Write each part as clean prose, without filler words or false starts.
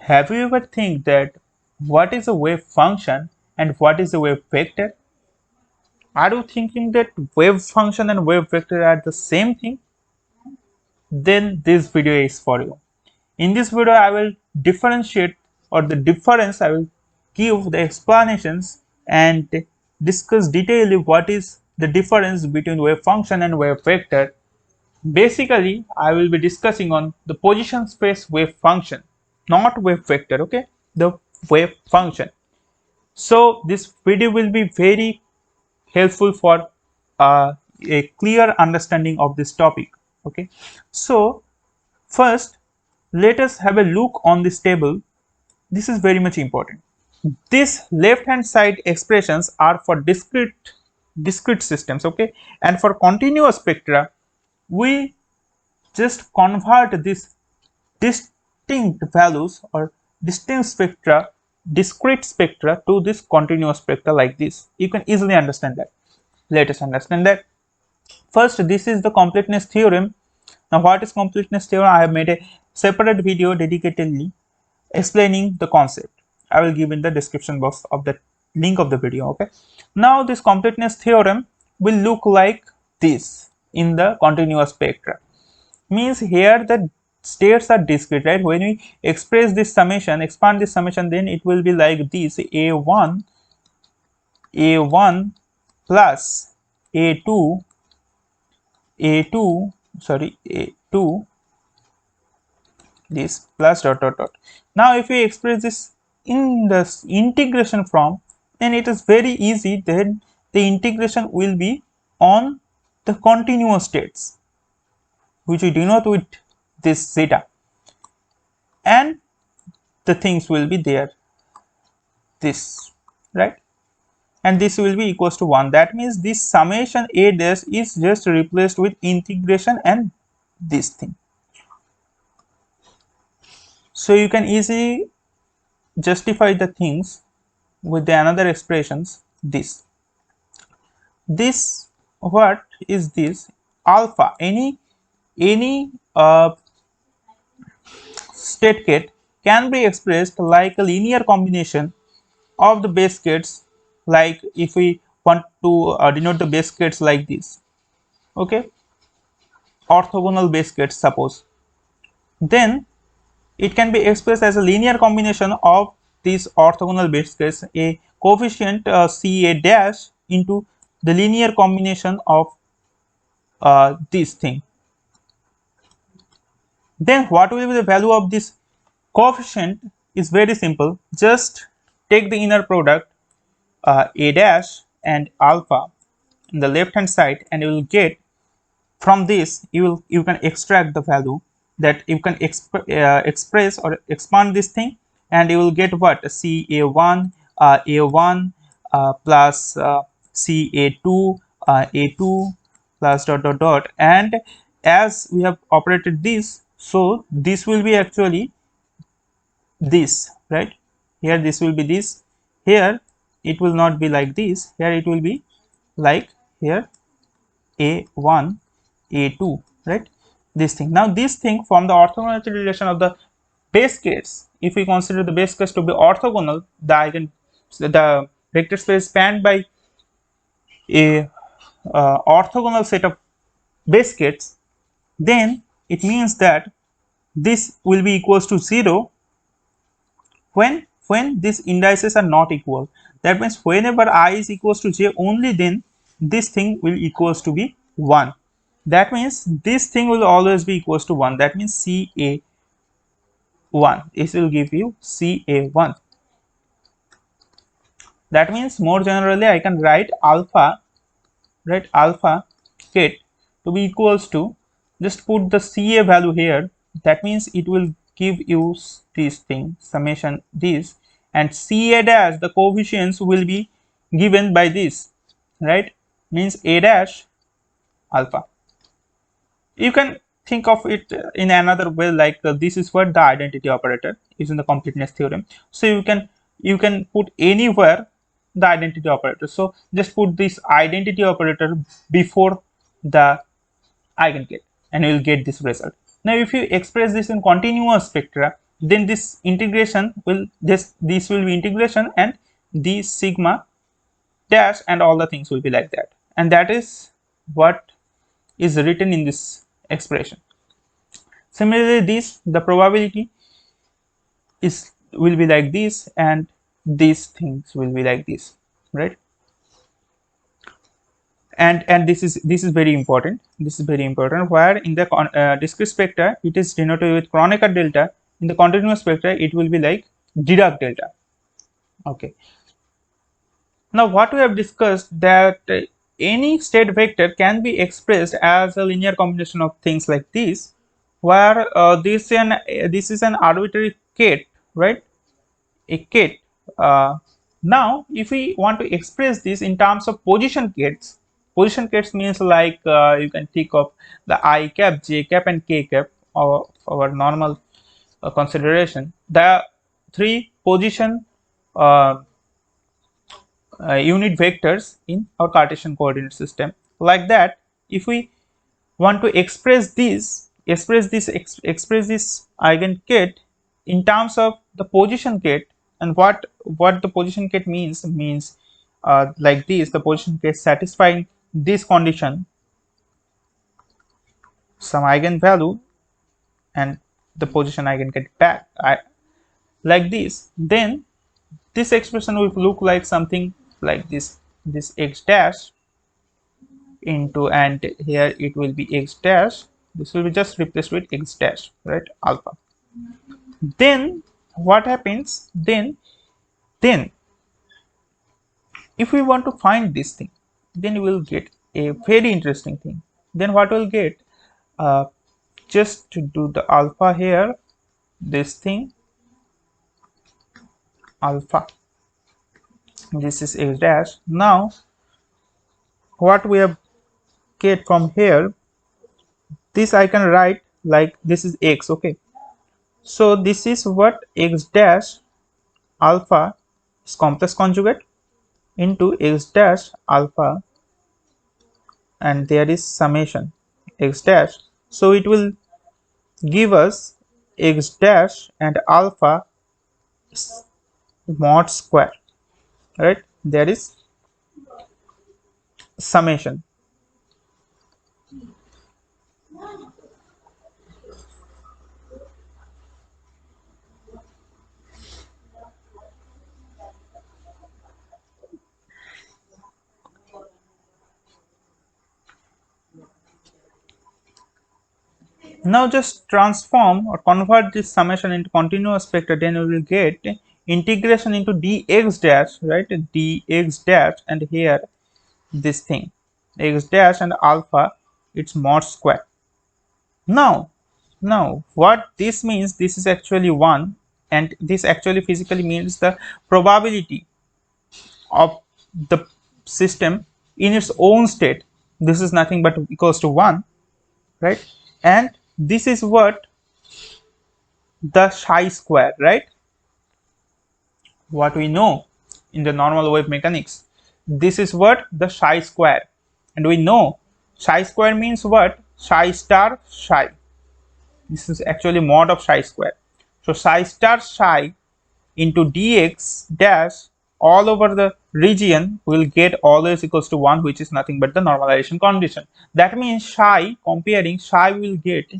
Have you ever think that what is a wave function and what is a wave vector? Are you thinking that wave function and wave vector are the same thing? Then this video is for you. In this video, I will differentiate or the difference. I will give the explanations and discuss detailedly what is the difference between wave function and wave vector. Basically, I will be discussing on the position space wave function, not wave vector, okay? The wave function. So this video will be very helpful for a clear understanding of this topic, okay? So first, let us have a look on this table. This is very much important. These left hand side expressions are for discrete systems, okay, and for continuous spectra we just convert these distinct values or discrete spectra to this continuous spectra like this. You can easily understand that. Let us understand that. First, this is the completeness theorem. Now what is completeness theorem? I have made a separate video dedicatedly explaining the concept. I will give in the description box of the link of the video, okay? Now this completeness theorem will look like this in the continuous spectra. Means here the states are discrete, right? When we express this summation, expand this summation, then it will be like this: a1 plus a2 a2 this plus dot dot dot. Now if we express this in the integration form, then it is very easy. Then the integration will be on the continuous states, which we denote with this zeta, and the things will be there, this, right? And this will be equals to 1. That means this summation a dash is just replaced with integration and this thing. So you can easily justify the things with the another expressions. This what is this? Alpha, any state gate can be expressed like a linear combination of the base gates. Like if we want to denote the base gates like this, okay, orthogonal base gates suppose, then it can be expressed as a linear combination of these orthogonal base gates, a coefficient Ca dash into the linear combination of this thing. Then what will be the value of this coefficient is very simple. Just take the inner product a dash and alpha in the left hand side, and you will get from this you can extract the value that you can express or expand this thing, and you will get what? ca1 a1 plus ca2 a2 plus dot dot dot, and as we have operated this, so this will be actually this, right? Here this will be this, here it will not be like this, here it will be like here a1 a2, right? This thing. Now this thing from the orthogonality relation of the base gates, if we consider the base gates to be orthogonal, the vector space spanned by a orthogonal set of base gates, then it means that this will be equals to 0 when these indices are not equal. That means whenever I is equals to j, only then this thing will equals to be 1. That means this thing will always be equals to 1. That means ca1, this will give you ca1. That means more generally I can write alpha, right, alpha get to be equals to, just put the ca value here. That means it will give you this thing summation this, and ca dash, the coefficients will be given by this, right? Means a dash alpha. You can think of it in another way, like this is what the identity operator is in the completeness theorem. So you can put anywhere the identity operator. So just put this identity operator before the eigengate and you will get this result. Now if you express this in continuous spectra, then this integration will this will be integration, and the sigma dash and all the things will be like that, and that is what is written in this expression. Similarly, this the probability is will be like this, and these things will be like this, right? And this is very important. This is very important. Where in the discrete spectra it is denoted with Kronecker delta, in the continuous spectra it will be like Dirac delta. Okay. Now what we have discussed, that any state vector can be expressed as a linear combination of things like this, where this is an arbitrary kate, right? A kate. Now if we want to express this in terms of position kates means like you can think of the I cap, j cap and k cap, or our normal consideration, the three position uh, unit vectors in our Cartesian coordinate system. Like that, if we want to express this eigenkette in terms of the position kette, and what the position kette means like this: the position kette satisfying this condition, some eigenvalue, and the position eigenkette back like this, then this expression will look like something like this x dash into, and here it will be x dash, this will be just replaced with x dash, right, alpha. Then what happens, then if we want to find this thing, then we will get a very interesting thing. Then what we'll get, uh, just to do the alpha here, this thing alpha, this is x dash. Now what we have get from here, this I can write like this is x. Okay, so this is what x dash alpha is complex conjugate into x dash alpha, and there is summation x dash, so it will give us x dash and alpha mod square, right? There is summation. Now just transform or convert this summation into continuous vector, then we will get integration into dx dash, right? Dx dash, and here this thing x dash and alpha, it's mod square. Now what this means, this is actually 1, and this actually physically means the probability of the system in its own state, this is nothing but equals to 1, right? And this is what the chi square, right? What we know in the normal wave mechanics, this is what the chi square, and we know chi square means what, chi star chi, this is actually mod of chi square. So chi star chi into dx dash all over the region will get always equals to 1, which is nothing but the normalization condition. That means chi, comparing chi, will get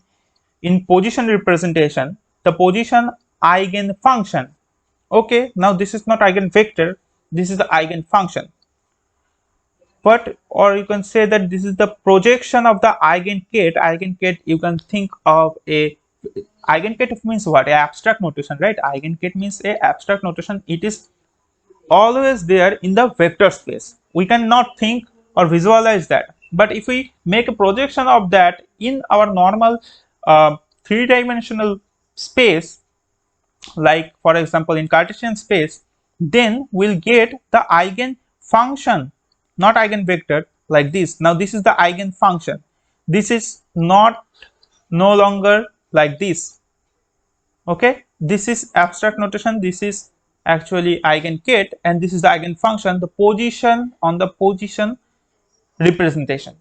in position representation the position eigen function. Okay, now this is not eigenvector, this is the eigenfunction, but or you can say that this is the projection of the eigenkette. You can think of a eigenkette means what, a abstract notation, right? Eigenkette means a abstract notation, it is always there in the vector space, we cannot think or visualize that, but if we make a projection of that in our normal three-dimensional space, like for example in Cartesian space, then we'll get the eigen function, not eigenvector, like this. Now this is the eigen function, this is not no longer like this. Okay, this is abstract notation, this is actually eigenkette, and this is the eigenfunction, the position on the position representation.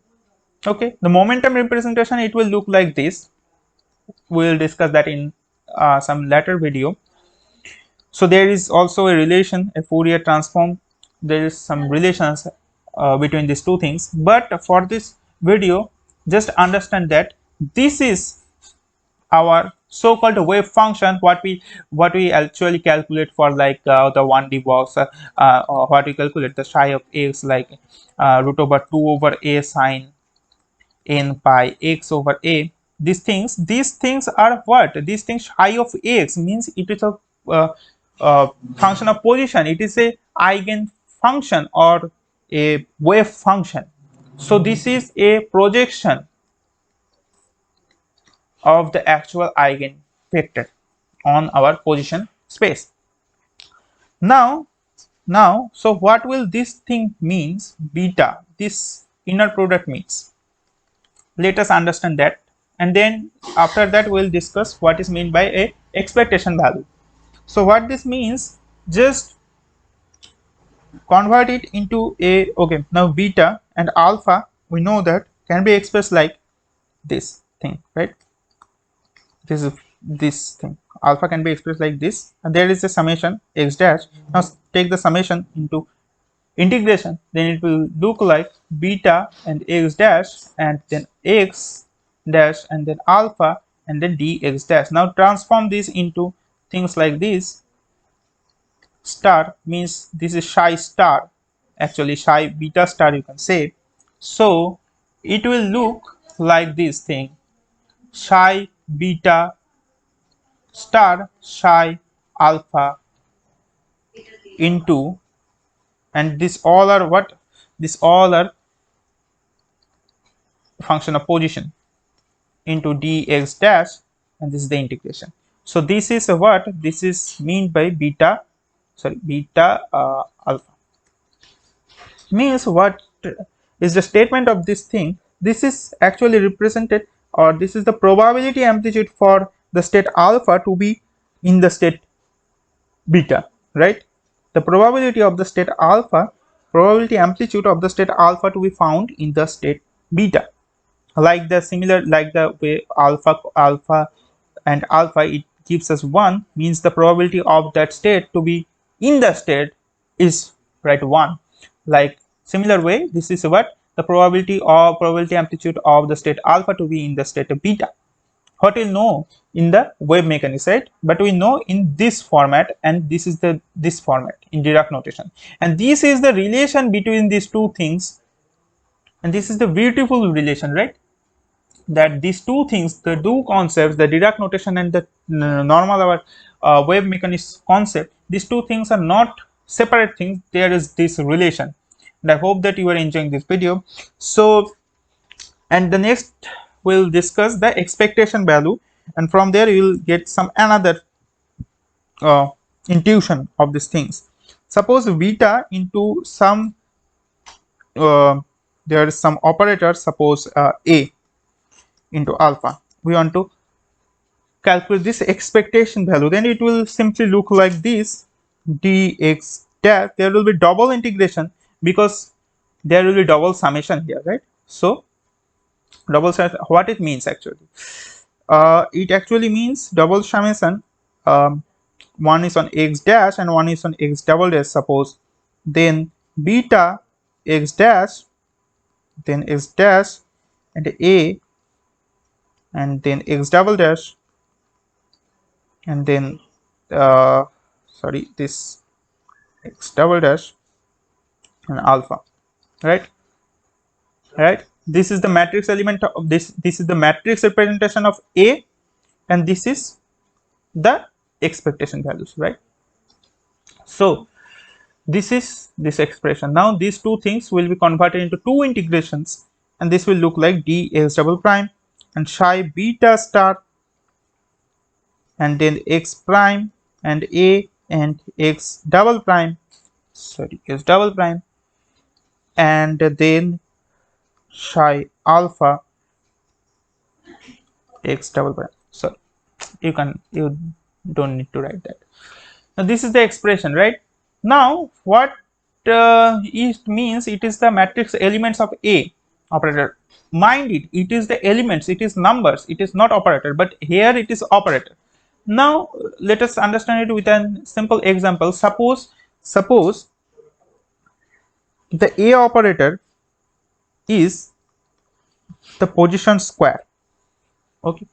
Okay, the momentum representation, it will look like this, we will discuss that in some later video. So there is also a relation, a Fourier transform. There is some relations between these two things. But for this video, just understand that this is our so-called wave function, what we actually calculate for like the 1D box, or what we calculate the psi of x, like root over 2 over a sine n pi x over a. These things are what? These things psi of x means it is a uh, function of position. It is a eigen function or a wave function. So this is a projection of the actual eigenvector on our position space. Now, so what will this thing means, beta, this inner product means? Let us understand that, and then after that we'll discuss what is meant by a expectation value. So what this means, just convert it into a, okay, now beta and alpha we know that can be expressed like this thing, right? This is this thing, alpha can be expressed like this, and there is a summation x dash. Now take the summation into integration, then it will look like beta and x dash, and then x dash, and then alpha, and then dx dash. Now transform this into things like this. Star means this is psi star, actually psi beta star you can say. So it will look like this thing, psi beta star psi alpha into, and this all are what? This all are function of position into dx dash, and this is the integration. So this is what this is mean by beta, sorry, beta alpha. Means what is the statement of this thing? This is actually represented, or this is the probability amplitude for the state alpha to be in the state beta, right? The probability of the state alpha, probability amplitude of the state alpha to be found in the state beta. Like the similar, like the way alpha and alpha, it gives us 1, means the probability of that state to be in the state is right 1. Like similar way, this is what the probability amplitude of the state alpha to be in the state beta. What we know in the wave mechanics, right? But we know in this format, and this is the this format in Dirac notation, and this is the relation between these two things, and this is the beautiful relation, right? That these two things, the two concepts, the Dirac notation and the normal our wave mechanics concept, these two things are not separate things. There is this relation, and I hope that you are enjoying this video. So, and the next we'll discuss the expectation value, and from there you will get some another intuition of these things. Suppose beta into some there is some operator, suppose a into alpha. We want to calculate this expectation value, then it will simply look like this, dx dash. There will be double integration because there will be double summation here, right? So double summation, what it means actually, it actually means double summation. One is on x dash and one is on x double dash, suppose. Then beta x dash, then x dash, and a, and then x double dash, and then sorry, this x double dash and alpha, right? This is the matrix element of this is the matrix representation of a, and this is the expectation values, right? So this is this expression. Now these two things will be converted into two integrations, and this will look like dx double prime and psi beta star, and then x prime and a, and x double prime, sorry, x double prime, and then psi alpha x double prime. So you don't need to write that. Now this is the expression, right? Now what it means, it is the matrix elements of a operator. Mind it, it is the elements, it is numbers, it is not operator, but here it is operator. Now let us understand it with a simple example. Suppose the A operator is the position square. Okay,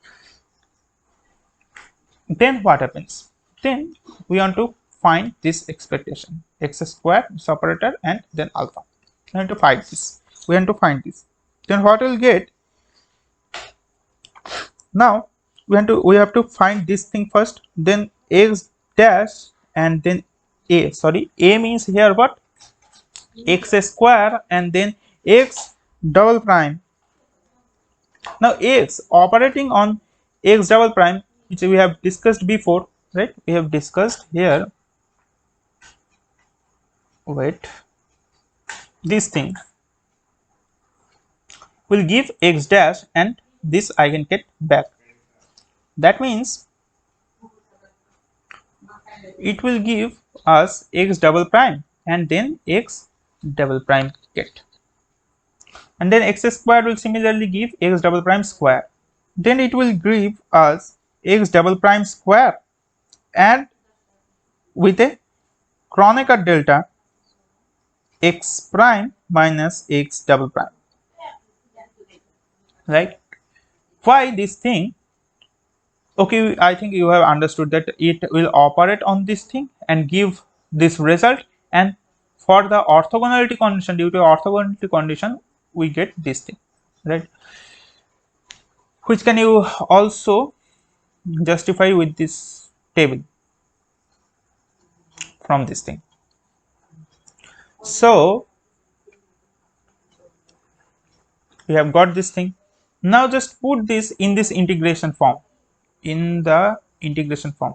then what happens? Then we want to find this expectation x square, this operator, and then alpha. We want to find this. We want to find this. Then what we'll get? Now we have to find this thing first. Then x dash and then a. Sorry, a means here what? X square and then x double prime. Now x operating on x double prime, which we have discussed before, right? We have discussed here. Wait, this thing will give x dash and this I can get back. That means it will give us x double prime and then x double prime get. And then x square will similarly give x double prime square. Then it will give us x double prime square and with a Kronecker delta x prime minus x double prime. Right? Why this thing? Okay, I think you have understood that it will operate on this thing and give this result, and for the orthogonality condition, due to orthogonality condition, we get this thing, right? Which can you also justify with this table from this thing. So we have got this thing. Now just put this in this integration form. In the integration form,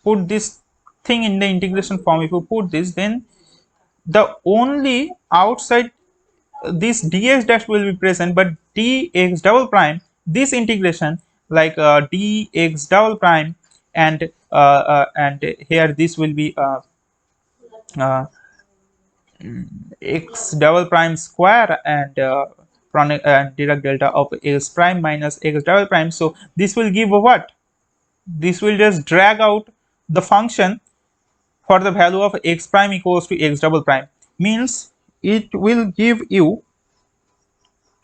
put this thing in the integration form. If you put this, then the only outside this dx dash will be present, but dx double prime, this integration like dx double prime and here this will be uh, x double prime square and Dirac delta of x prime minus x double prime. So this will give what? This will just drag out the function for the value of x prime equals to x double prime, means it will give you,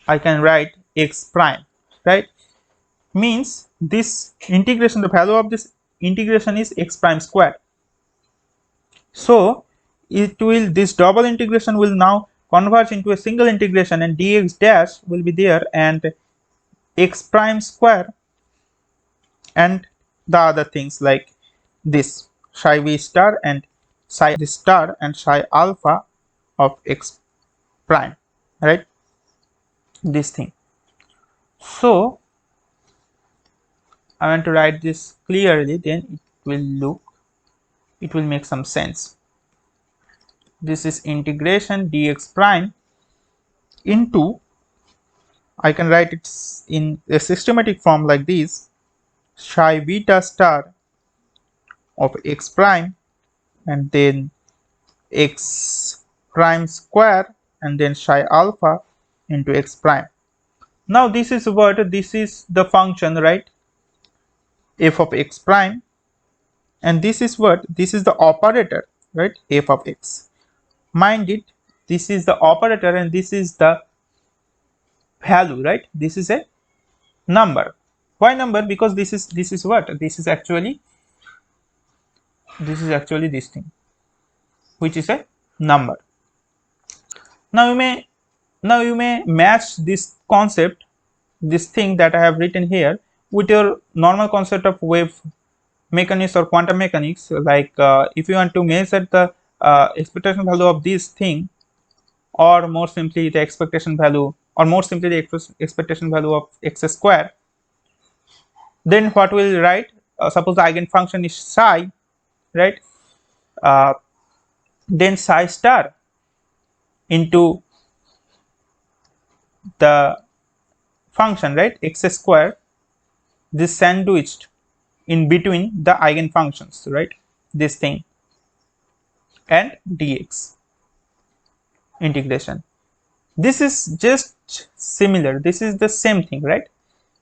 I can write x prime, right? Means this integration, the value of this integration is x prime square. So it will, this double integration will now converge into a single integration, and dx dash will be there and x prime square and the other things like this psi v star and psi this star and psi alpha of x prime, right? This thing. So I want to write this clearly, then it will make some sense. This is integration dx prime into, I can write it in a systematic form like this, psi beta star of x prime and then x prime square and then psi alpha into x prime. Now this is what? This is the function, right? F of x prime, and this is what? This is the operator, right? F of x. Mind it, this is the operator and this is the value, right? This is a number. Why number? Because this is what? This is actually this thing, which is a number. Now you may match this concept, this thing that I have written here, with your normal concept of wave mechanics or quantum mechanics. Like if you want to measure the expectation value of this thing, or more simply the expectation value, or more simply the expectation value of x square, then what we'll write? Suppose the eigenfunction is psi, right? Then psi star into the function, right? X square, this sandwiched in between the eigenfunctions, right? This thing and dx integration. This is just similar. This is the same thing, right?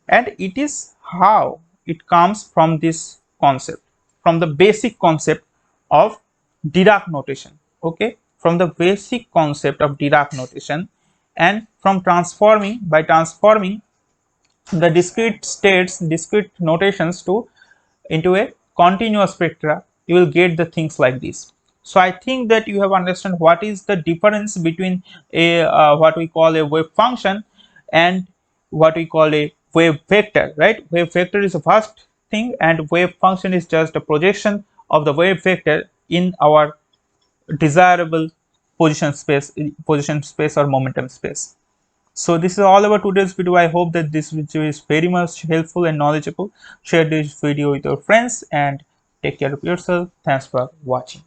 And it is how it comes from this concept, from the basic concept of Dirac notation. Okay, from the basic concept of Dirac notation, and from transforming the discrete states, discrete notations to into a continuous spectra, you will get the things like this. So I think that you have understood what is the difference between a what we call a wave function and what we call a wave vector, right? Wave vector is the first thing, and wave function is just a projection of the wave vector in our desirable position space or momentum space. So this is all about today's video. I hope that this video is very much helpful and knowledgeable. Share this video with your friends and take care of yourself. Thanks for watching.